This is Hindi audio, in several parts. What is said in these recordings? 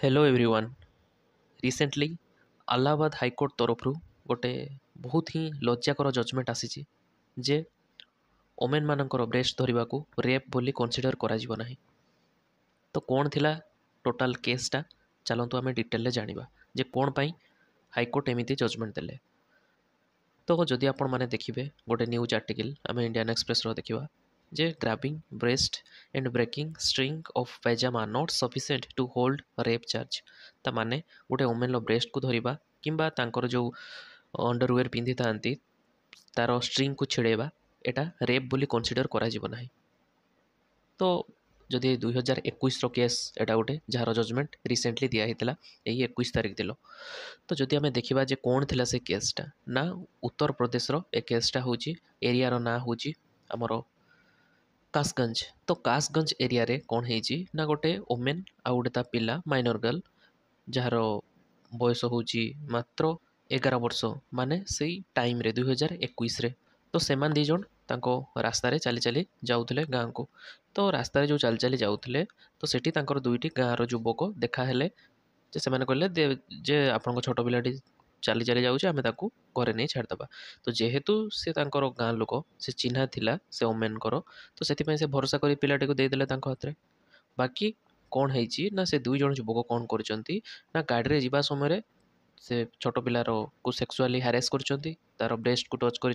Hello everyone. Recently Allahabad high court तरफ गोटे बहुत ही लज्जाकर जजमेंट आसी जे ओमेन मानकर ब्रेस्ट धरने को रेप बोली कन्सिडर करा तो कौन थिला टोटाल केसटा चलतु आम डिटेल जाना जे कौन पाई हाईकोर्ट एमती जजमेंट देले। तो जदि आपण मैंने देखिए गोटे न्यूज आर्टिकल आम इंडियन एक्सप्रेस देखा जे grabbing breast and breaking string of pyjama not sufficient to hold rape charge. ता माने गोटे वुमेन ब्रेस्ट को धरवा किंबा तांकर जो अंडरवेयर पिंधि था तार स्ट्रिंग को छिड़ेवा एटा रेप बोली कन्सिडर करा ना। तो जदि 2021 केस एटा गोटे जार जजमेंट रिसेंटली दिखाई यही 21 तारिख दिन। तो जदि आम देखा जे कौन थिला से केसटा ना उत्तर प्रदेश ए केसटा हूँ एरियार ना हूँ आमर कासगंज। तो कासगंज एरिया रे कौन है ना गोटे ओमेन आ गोटे ता पिला माइनर गर्ल जार बयस हूँ मात्र 11 वर्ष माने से टाइम रे 2021 तो सेमान दी जन तांको रास्तारे चली चली जाउथले गाँ को। तो रास्तारे जो चली चली जाउथले तो सेठी तांकर दुईटी गाँर युवक देखा हेले जे सेमाने कहले जे आपन छोट पिलाटी चली चली जाऊँ आम घरे नहीं छाड़देवा। तो जेहेतु से तांकर गाँ लोक से चिन्हा थिला से ओमेन तो से भरोसा कर पिलाटी को देदेले हाथ में। बाकी कौन है ना से दुई जन युवक कौन कर ना गाड़ी में जावा समय से छोट पिलार को सेक्सुआली हारेस कर तार ब्रेस्ट को टच कर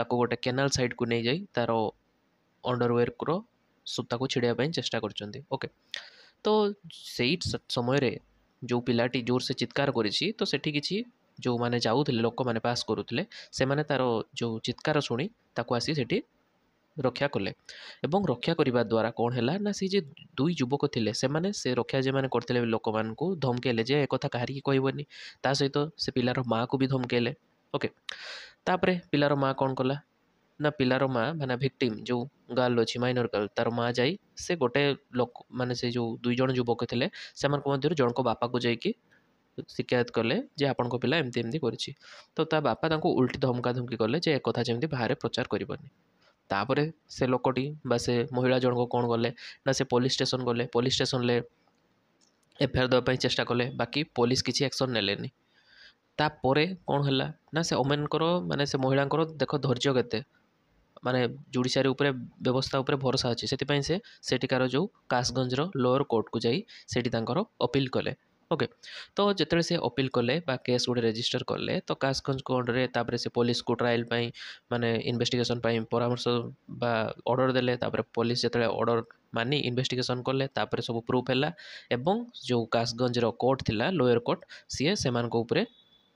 गोटे केनाल साइड को नहीं जाई तार अंडरवेयर को सूता को छिड़ाई चेष्टा कर ओके। तो सही समय रे जो पिलाटी जोर से चित्कार करी तो सेठी किछि जो माने जाऊले लोक मैंने पास करुले से माने तार जो चित्कार शुणी ताको आसी सेठी रक्षा कले एवं रक्षा करने द्वारा कौन है ना सी जे दुई युवक थे से रक्षा जे मैंने करते लोक मान धमकेले जे एक कथा कहारी कहबनी ता सहित से पिलार माँ को भी धमकेले ओके। तापरे पिलार माँ कौन कला ना पिलार माँ माने भिक्टिम जो गर्ल अच्छी माइनर गर्ल तार माँ जाई से गोटे लोक माने से जो दुई जन युवक थे से जनक बापा को जाइकी शिकायत कले जे आपण पिला एमती एमती करिछि। तो ता बापा तांको उल्टी धमका धमकी कले जे एक कथा जेमती बाहर प्रचार करबनी। तापरे से लोकटी बा से महिला जनक कौन गले ना से पुलिस स्टेशन गले पुलिस स्टेशन ले एफआईआर देवाई चेष्टा कले बाकी पुलिस किसी एक्शन नेलेनी। तापरे कौन है ना से ओमेनकर माने से महिलांकर देख धैर्य केते माने जुडिशियरी उपरे व्यवस्था उपरे भरोसा अच्छी से सेठिकार जो कासगंजर लोअर कोर्ट को जाई सेठी तांकर अपील कले ओके। तो जिते से अपील कले केस गोटे रेजिस्टर कले तो कासगंज कोर्ट रे तापरे से पुलिस को ट्रायल माने इन्वेस्टिगेशन परामर्श बा ऑर्डर देले तापरे पुलिस जिते ऑर्डर मानी इन्वेस्टिगेशन कले तापरे सब प्रूफ है एवं जो कासगंज कोर्ट थिला लोअर कोर्ट सी से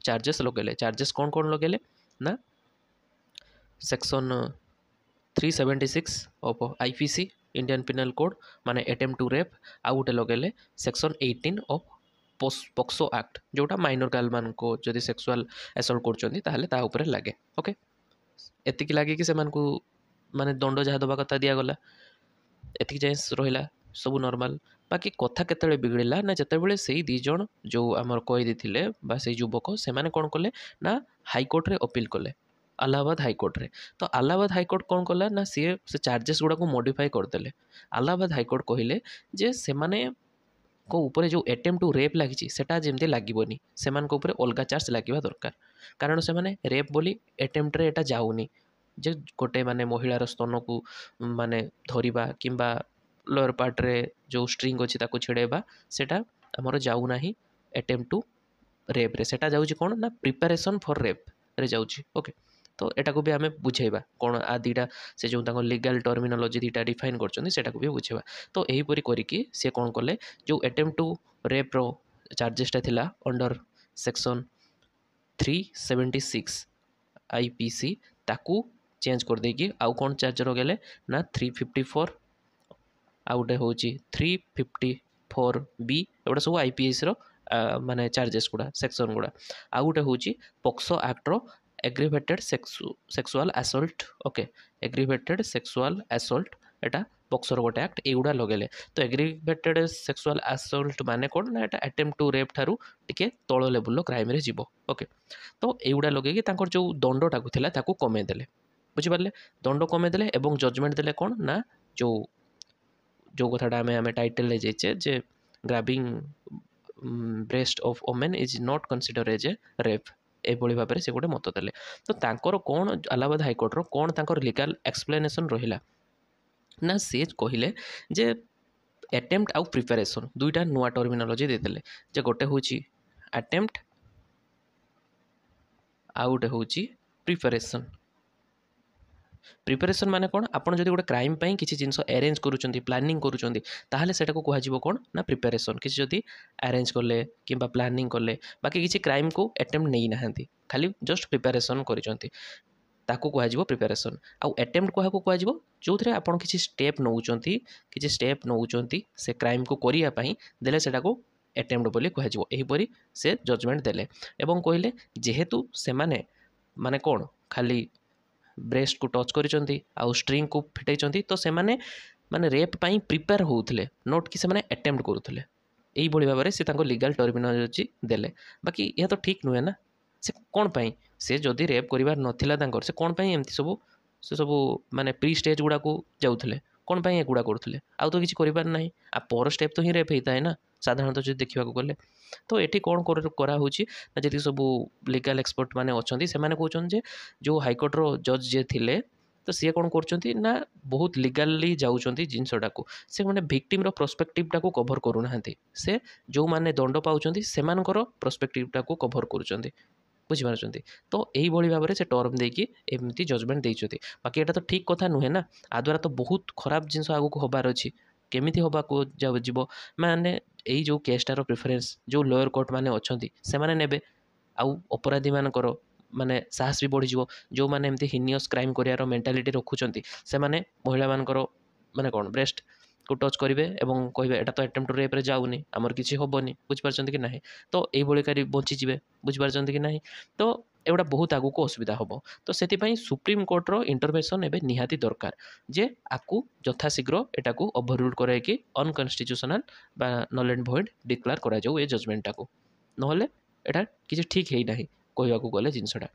चार्जेस लगेले। चार्जेस कौन कौन लगेले ना section 376 of IPC Indian penal code माने अटेम्प्ट टू रेप आ गोटे लगेले सेक्शन 18 ऑफ पोक्सो एक्ट जोटा माइनर गर्ल मान को जदि सेक्सुअल असल्ट कर लगे ओके। एतिक लगे कि से माने दंड जहाँ दबा कथा दिगला एतिक जाए रहा सब नॉर्मल। बाकी कथा केतले बिगड़ला ना जितेबाला से दी जन जो आमर कैदी थे बा से युवक से कौन कले ना हाईकोर्ट रे अपील कले अलाहाबाद हाईकोर्ट रे। तो अलाहाबाद हाईकोर्ट कौन कला ना सी से चार्जेस गुड़ा को मॉडिफाई करदेले। अलाहाबाद हाईकोर्ट कहले जे से माने को ऊपर जो अटेम्प्ट टू रेप लगी सेटा जेमती लागोनी से अलग चार्ज लगे दरकार कारण से माने रेप बोली अटेम्प्ट रे एटा जाऊनी जे गोटे माने महिलार स्तन को माने धरिबा किंबा लोअर पार्ट रे जो स्ट्रिंग अच्छी ताको छिड़ेबा सेटा आमर जाऊना अटेम्प्ट टू रेप रे सेटा जाउची कोन ना प्रिपरेशन फॉर रेप रे जाउची ओके। तो एटा को भी आम बुझेबा कौन आ दीटा से जो लीगल टर्मिनोलॉजी दीटा डिफाइन कर भी बुझेबा। तो यहीपरी करिकी से कौन कले जो अटेम्प्ट टू रेप रो चार्जेसटा थिला अंडर सेक्शन 376 आईपीसी ताकू चेंज कर देकी आउ कौन चार्ज रगेले ना 354 आ गोटे हूँ 354 बी एगुड़ा सब आईपीएस माने चार्जेस गुड़ा सेक्शन गुड़ा आ गोटे हूँ पोक्सो एक्ट्र aggravated sexual assault okay. Aggravated sexual assault एटा पोक्सोर गोटे एक्ट एगुड़ा लगेले। तो एग्रिवेटेड सेक्सुअल असल्ट माने कौन ना एटा अटेम्प्ट टू रेप ठारू टिके तल लेवल क्राइम रे जीवो ओके। तो एगुड़ा लगे जो दंडटा थिला ताकू कमे देले बुझिपारे दंड कमे देले एवं जजमेंट देले कौन ना जो जो कथाटा आम टाइटल ले जाइए जे grabbing breast of women is not consider as a rape ଏଭଳି ଭାବରେ ସେ ଗୋଟେ ମତ ଦେଲେ। ତ ତାଙ୍କର କ'ଣ ଆଲାହାବାଦ ହାଇକୋର୍ଟର କ'ଣ ତାଙ୍କର ଲିଗାଲ୍ ଏକ୍ସପ୍ଲେନେସନ୍ ରହିଲା ନା ସେ କହିଲେ ଯେ ଆଟେମ୍ପ୍ଟ ଆଉ ପ୍ରିପାରେସନ୍ ଦୁଇଟା ନୂଆ ଟର୍ମିନୋଲୋଜି ଦେଇଦେଲେ ଯେ ଗୋଟେ ହେଉଛି ଆଟେମ୍ପ୍ଟ ଆଉ ଗୋଟେ ହେଉଛି ପ୍ରିପାରେସନ୍। ପ୍ରିପାରେସନ୍ ମାନେ କ'ଣ ଆପଣ ଯଦି ଗୋଟେ କ୍ରାଇମ୍ ପାଇଁ କିଛି ଜିନିଷ ଆରେଞ୍ଜ କରୁଛନ୍ତି ପ୍ଲାନିଂ କରୁଛନ୍ତି ତାହେଲେ ସେଟାକୁ କୁହାଯିବ କ'ଣ ନା ପ୍ରିପାରେସନ୍। କିଛି ଯଦି ଆରେଞ୍ଜ କଲେ କିମ୍ବା ପ୍ଲାନିଂ କଲେ ବାକି କିଛି କ୍ରାଇମ୍କୁ ଆଟେମ୍ପ୍ଟ ନେଇନାହାନ୍ତି ଖାଲି ଜଷ୍ଟ ପ୍ରିପାରେସନ୍ କରିଛନ୍ତି ତାକୁ କୁହାଯିବ ପ୍ରିପାରେସନ୍। ଆଉ ଆଟେମ୍ପ୍ଟ କାହାକୁ କୁହାଯିବ ଯେଉଁଥିରେ ଆପଣ କିଛି ଷ୍ଟେପ୍ ନେଉଛନ୍ତି ସେ କ୍ରାଇମ୍କୁ କରିବା ପାଇଁ ଦେଲେ ସେଟାକୁ ଆଟେମ୍ପ୍ଟ ବୋଲି କୁହାଯିବ। ଏହିପରି ସେ ଜଜମେଣ୍ଟ ଦେଲେ ଏବଂ କହିଲେ ଯେହେତୁ ସେମାନେ ମାନେ କ'ଣ ଖାଲି ବ୍ରେଷ୍ଟକୁ ଟଚ୍ କରିଛନ୍ତି ଆଉ ଷ୍ଟ୍ରିଙ୍ଗକୁ ଫିଟାଇଛନ୍ତି ତ ସେମାନେ ମାନେ ରେପ୍ ପାଇଁ ପ୍ରିପେୟାର ହେଉଥିଲେ ନୋଟ୍ କି ସେମାନେ ଆଟେମ୍ପ୍ଟ କରୁଥିଲେ। ଏଇଭଳି ଭାବରେ ସେ ତାଙ୍କ ଲିଗାଲ୍ ଟର୍ମିନୋଲୋଜି ଦେଲେ। ବାକି ଏହା ତ ଠିକ୍ ନୁହେଁ ନା। ସେ କ'ଣ ପାଇଁ ସେ ଯଦି ରେପ୍ କରିବାର ନଥିଲା ତାଙ୍କର ସେ କ'ଣ ପାଇଁ ଏମିତି ସବୁ ମାନେ ପ୍ରି ଷ୍ଟେଜ୍ ଗୁଡ଼ାକୁ ଯାଉଥିଲେ କ'ଣ ପାଇଁ ଏଗୁଡ଼ା କରୁଥିଲେ ଆଉ ତ କିଛି କରିବାର ନାହିଁ। ଆଉ ପର ଷ୍ଟେପ୍ ତ ହିଁ ରେପ୍ ହେଇଥାଏ ନା ସାଧାରଣତଃ ଯଦି ଦେଖିବାକୁ ଗଲେ। ତ ଏଠି କ'ଣ କରାହେଉଛି ନା ଯେତିକି ସବୁ ଲିଗାଲ୍ ଏକ୍ସପର୍ଟ ମାନେ ଅଛନ୍ତି ସେମାନେ କହୁଛନ୍ତି ଯେ ଯେଉଁ ହାଇକୋର୍ଟର ଜଜ୍ ଯିଏ ଥିଲେ ତ ସିଏ କ'ଣ କରୁଛନ୍ତି ନା ବହୁତ ଲିଗାଲି ଯାଉଛନ୍ତି ଜିନିଷଟାକୁ। ସେ ମାନେ ଭିକ୍ଟିମ୍ର ପ୍ରସ୍ପେକ୍ଟିଭଟାକୁ କଭର୍ କରୁନାହାନ୍ତି। ସେ ଯେଉଁମାନେ ଦଣ୍ଡ ପାଉଛନ୍ତି ସେମାନଙ୍କର ପ୍ରସ୍ପେକ୍ଟିଭଟାକୁ କଭର୍ କରୁଛନ୍ତି। ବୁଝିପାରୁଛନ୍ତି ତ ଏଇଭଳି ଭାବରେ ସେ ଟର୍ମ ଦେଇକି ଏମିତି ଜଜମେଣ୍ଟ ଦେଇଛନ୍ତି। ବାକି ଏଇଟା ତ ଠିକ୍ କଥା ନୁହେଁ ନା। ଆ ଦ୍ୱାରା ତ ବହୁତ ଖରାପ ଜିନିଷ ଆଗକୁ ହେବାର ଅଛି। କେମିତି ହେବାକୁ ଯିବ ମାନେ ଏଇ ଯେଉଁ କେସ୍ଟାର ପ୍ରିଫରେନ୍ସ ଯେଉଁ ଲୋୟର କୋର୍ଟ ମାନେ ଅଛନ୍ତି ସେମାନେ ନେବେ ଆଉ ଅପରାଧୀମାନଙ୍କର ମାନେ ସାହସ ବି ବଢ଼ିଯିବ। ଯେଉଁମାନେ ଏମିତି ହିନିୟସ୍ କ୍ରାଇମ୍ କରିବାର ମେଣ୍ଟାଲିଟି ରଖୁଛନ୍ତି ସେମାନେ ମହିଳାମାନଙ୍କର ମାନେ କ'ଣ ବ୍ରେଷ୍ଟକୁ ଟଚ୍ କରିବେ ଏବଂ କହିବେ ଏଇଟା ତ ଆଟେମ୍ପ୍ଟ ଟୁ ରେପ୍ରେ ଯାଉନି ଆମର କିଛି ହେବନି। ବୁଝିପାରୁଛନ୍ତି କି ନାହିଁ। ତ ଏଇଭଳି କରି ବଞ୍ଚିଯିବେ। ବୁଝିପାରୁଛନ୍ତି କି ନାହିଁ। ତ ଏଗୁଡ଼ା ବହୁତ ଆଗକୁ ଅସୁବିଧା ହେବ। ତ ସେଥିପାଇଁ ସୁପ୍ରିମକୋର୍ଟର ଇଣ୍ଟରଭେନସନ୍ ଏବେ ନିହାତି ଦରକାର ଯେ ଆକୁ ଯଥାଶୀଘ୍ର ଏଟାକୁ ଓଭରରୁଲ୍ କରାଇକି ଅନକନଷ୍ଟିଚ୍ୟୁସନାଲ୍ ବା ନଲ୍ ଆଣ୍ଡ ଭଏଡ୍ ଡିକ୍ଲାର କରାଯାଉ ଏ ଜଜମେଣ୍ଟଟାକୁ। ନହେଲେ ଏଇଟା କିଛି ଠିକ୍ ହେଇନାହିଁ କହିବାକୁ ଗଲେ ଜିନିଷଟା।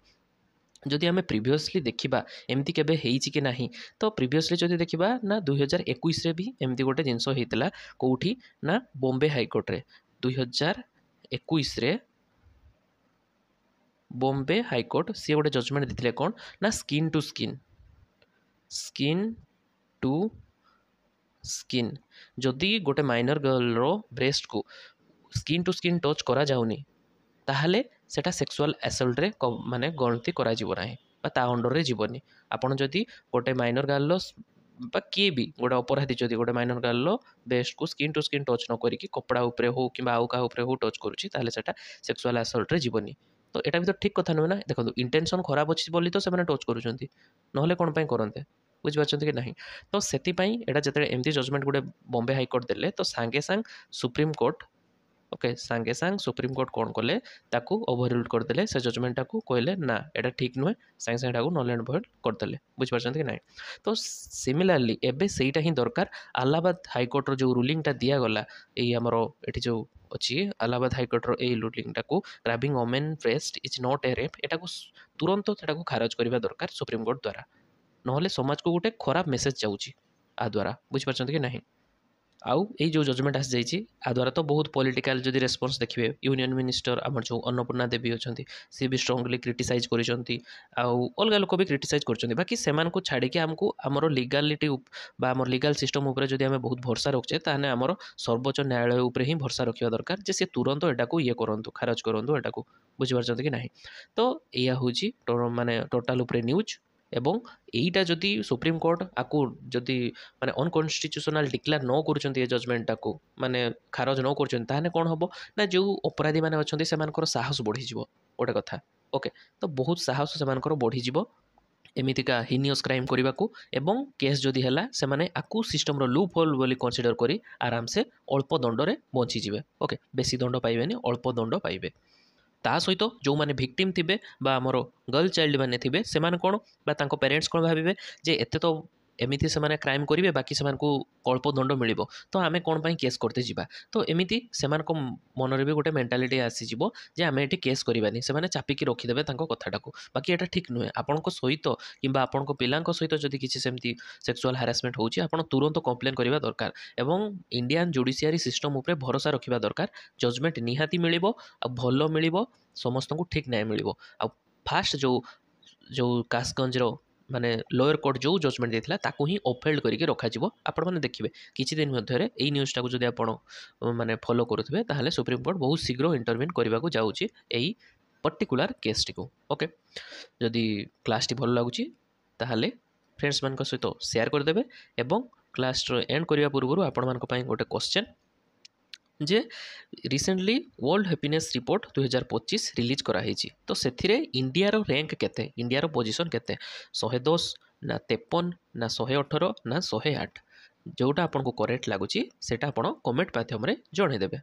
ଯଦି ଆମେ ପ୍ରିଭିୟସଲି ଦେଖିବା ଏମିତି କେବେ ହେଇଛି କି ନାହିଁ ତ ପ୍ରିଭିୟସଲି ଯଦି ଦେଖିବା ନା 2021ରେ ବି ଏମିତି ଗୋଟେ ଜିନିଷ ହେଇଥିଲା। କେଉଁଠି ନା ବମ୍ବେ ହାଇକୋର୍ଟରେ 2021ରେ ବମ୍ବେ ହାଇକୋର୍ଟ ସିଏ ଗୋଟେ ଜଜମେଣ୍ଟ ଦେଇଥିଲେ କ'ଣ ନା ସ୍କିନ୍ ଟୁ ସ୍କିନ୍ ଯଦି ଗୋଟେ ମାଇନର ଗର୍ଲର ବ୍ରେଷ୍ଟକୁ ସ୍କିନ୍ ଟୁ ସ୍କିନ୍ ଟଚ୍ କରାଯାଉନି ତାହେଲେ ସେଟା ସେକ୍ସୁଆଲ୍ ଆସଲ୍ଟରେ ମାନେ ଗଣତି କରାଯିବ ନାହିଁ ବା ତା ଅଣ୍ଡରରେ ଯିବନି। ଆପଣ ଯଦି ଗୋଟେ ମାଇନର ଗାର୍ଲର ବା କିଏ ବି ଗୋଟେ ଅପରାଧୀ ଯଦି ଗୋଟେ ମାଇନର ଗାର୍ଲର ବ୍ରେଷ୍ଟକୁ ସ୍କିନ୍ ଟୁ ସ୍କିନ୍ ଟଚ୍ ନ କରିକି କପଡ଼ା ଉପରେ ହେଉ କିମ୍ବା ଆଉ କାହା ଉପରେ ହେଉ ଟଚ୍ କରୁଛି ତାହେଲେ ସେଟା ସେକ୍ସୁଆଲ୍ ଆସଲ୍ଟରେ ଯିବନି। ତ ଏଇଟା ବି ତ ଠିକ୍ କଥା ନୁହେଁ ନା। ଦେଖନ୍ତୁ ଇଣ୍ଟେନସନ୍ ଖରାପ ଅଛି ବୋଲି ତ ସେମାନେ ଟଚ୍ କରୁଛନ୍ତି ନହେଲେ କ'ଣ ପାଇଁ କରନ୍ତେ। ବୁଝିପାରୁଛନ୍ତି କି ନାହିଁ। ତ ସେଥିପାଇଁ ଏଇଟା ଯେତେବେଳେ ଏମିତି ଜଜମେଣ୍ଟ ଗୋଟେ ବମ୍ବେ ହାଇକୋର୍ଟ ଦେଲେ ତ ସାଙ୍ଗେ ସୁପ୍ରିମକୋର୍ଟ ସୁପ୍ରିମକୋର୍ଟ କ'ଣ କଲେ ତାକୁ ଓଭରରୁଲ୍ କରିଦେଲେ ସେ ଜଜମେଣ୍ଟଟାକୁ କହିଲେ ନା ଏଇଟା ଠିକ୍ ନୁହେଁ ସାଙ୍ଗେ ଏଟାକୁ ନଲ୍ ଆଣ୍ଡ ଭଏଡ୍ କରିଦେଲେ। ବୁଝିପାରୁଛନ୍ତି କି ନାହିଁ। ତ ସିମିଲାରଲି ଏବେ ସେଇଟା ହିଁ ଦରକାର। ଆଲାହାବାଦ ହାଇକୋର୍ଟର ଯେଉଁ ରୁଲିଂଟା ଦିଆଗଲା ଏଇ ଆମର ଏଠି ଯେଉଁ ଅଛି ଆଲାହାବାଦ ହାଇକୋର୍ଟର ଏଇ ରୁଲିଂଟାକୁ grabbing women breast is not a rape ଏଟାକୁ ତୁରନ୍ତ ସେଟାକୁ ଖାରଜ କରିବା ଦରକାର ସୁପ୍ରିମକୋର୍ଟ ଦ୍ୱାରା। ନହେଲେ ସମାଜକୁ ଗୋଟେ ଖରାପ ମେସେଜ୍ ଯାଉଛି ଆ ଦ୍ୱାରା। ବୁଝିପାରୁଛନ୍ତି କି ନାହିଁ। ଆଉ ଏଇ ଯେଉଁ ଜଜମେଣ୍ଟ ଆସିଯାଇଛି ଆ ଦ୍ୱାରା ତ ବହୁତ ପଲିଟିକାଲ ଯଦି ରେସ୍ପନ୍ସ ଦେଖିବେ ୟୁନିୟନ ମିନିଷ୍ଟର ଆମର ଯେଉଁ ଅନ୍ନପୂର୍ଣ୍ଣା ଦେବୀ ଅଛନ୍ତି ସିଏ ବି ଷ୍ଟ୍ରଙ୍ଗଲି କ୍ରିଟିସାଇଜ୍ କରିଛନ୍ତି ଆଉ ଅଲଗା ଲୋକ ବି କ୍ରିଟିସାଇଜ୍ କରୁଛନ୍ତି। ବାକି ସେମାନଙ୍କୁ ଛାଡ଼ିକି ଆମକୁ ଆମର ଲିଗାଲିଟି ବା ଆମର ଲିଗାଲ ସିଷ୍ଟମ୍ ଉପରେ ଯଦି ଆମେ ବହୁତ ଭରସା ରଖୁଛେ ତାହେଲେ ଆମର ସର୍ବୋଚ୍ଚ ନ୍ୟାୟାଳୟ ଉପରେ ହିଁ ଭରସା ରଖିବା ଦରକାର ଯେ ସେ ତୁରନ୍ତ ଏଟାକୁ କରନ୍ତୁ ଖାରଜ କରନ୍ତୁ ଏଟାକୁ। ବୁଝିପାରୁଛନ୍ତି କି ନାହିଁ। ତ ଏଇଆ ହେଉଛି ମାନେ ଟୋଟାଲ ଉପରେ ନ୍ୟୁଜ୍। ଏବଂ ଏଇଟା ଯଦି ସୁପ୍ରିମକୋର୍ଟ ଆକୁ ଯଦି ମାନେ ଅନକନଷ୍ଟିଚ୍ୟୁସନାଲ ଡିକ୍ଲାର ନ କରୁଛନ୍ତି ଏ ଜଜମେଣ୍ଟଟାକୁ ମାନେ ଖାରଜ ନ କରୁଛନ୍ତି ତାହେଲେ କ'ଣ ହେବ ନା ଯେଉଁ ଅପରାଧୀମାନେ ଅଛନ୍ତି ସେମାନଙ୍କର ସାହସ ବଢ଼ିଯିବ ଗୋଟେ କଥା। ଓକେ ତ ବହୁତ ସାହସ ସେମାନଙ୍କର ବଢ଼ିଯିବ ଏମିତିକା ହିନିୟସ୍ କ୍ରାଇମ୍ କରିବାକୁ ଏବଂ କେସ୍ ଯଦି ହେଲା ସେମାନେ ଆକୁ ସିଷ୍ଟମର ଲୁପ୍ ହୋଲ୍ ବୋଲି କନସିଡର କରି ଆରାମସେ ଅଳ୍ପ ଦଣ୍ଡରେ ବଞ୍ଚିଯିବେ। ଓକେ ବେଶୀ ଦଣ୍ଡ ପାଇବେନି ଅଳ୍ପ ଦଣ୍ଡ ପାଇବେ। ତା ସହିତ ଯେଉଁମାନେ ଭିକ୍ଟିମ୍ ଥିବେ ବା ଆମର ଗର୍ଲ ଚାଇଲ୍ଡ ମାନେ ଥିବେ ସେମାନେ କ'ଣ ବା ତାଙ୍କ ପ୍ୟାରେଣ୍ଟସ୍ କ'ଣ ଭାବିବେ ଯେ ଏତେ ତ एमिति से क्राइम करेंगे बाकी से कल्पदंड मिल तो आम कौन पर केस करते जा तो एमती से मनरे भी गोटे मेंटालिटी आसीज जे आम ये केस करवानी से चापिकी रखिदेवे कथाटा को बाकी यहाँ ठीक नुहे आपण सहित कि आपण पिला सहित जदि किसी सेमती सेक्सुअल हारासमेंट होची आपण तुरंत कंप्लेन करवा दरकार एवं इंडियन जुडिशियरी सिस्टम उपरे भरोसा रखा दरकार जजमेंट निहाती मिलिबो आ भलो मिलिबो समस्त को ठीक न्याय मिलिबो आ फास्ट जो जो कासगंज माने लोअर कोर्ट जो जजमेंट देता ताकू ही अपहेल्ड करके रखा आपण मैंने देखिए किसी दिन मध्य एई न्यूज़टा को जदि आपण माने फॉलो करुथे ताहले सुप्रीम कोर्ट बहुत शीघ्र इंटरवेन करने को जाऊँगी एई पर्टिकुलर केस टी को ओके जदि क्लास टी भल लगुच ताहले फ्रेंड्स मान सहित शेयर करदेवे एवं क्लास एंड करने पूर्व आपण मान गोटे क्वेश्चन जे recently world happiness report 2025 release कराई तो से इंडिया रो रैंक केते इंडिया रो पोजीशन केते 110 ना 53 ना 118 ना 108 जोटा आपन को करेक्ट लागुची सेटा आपण कमेंट माध्यम रे जणाई देबे।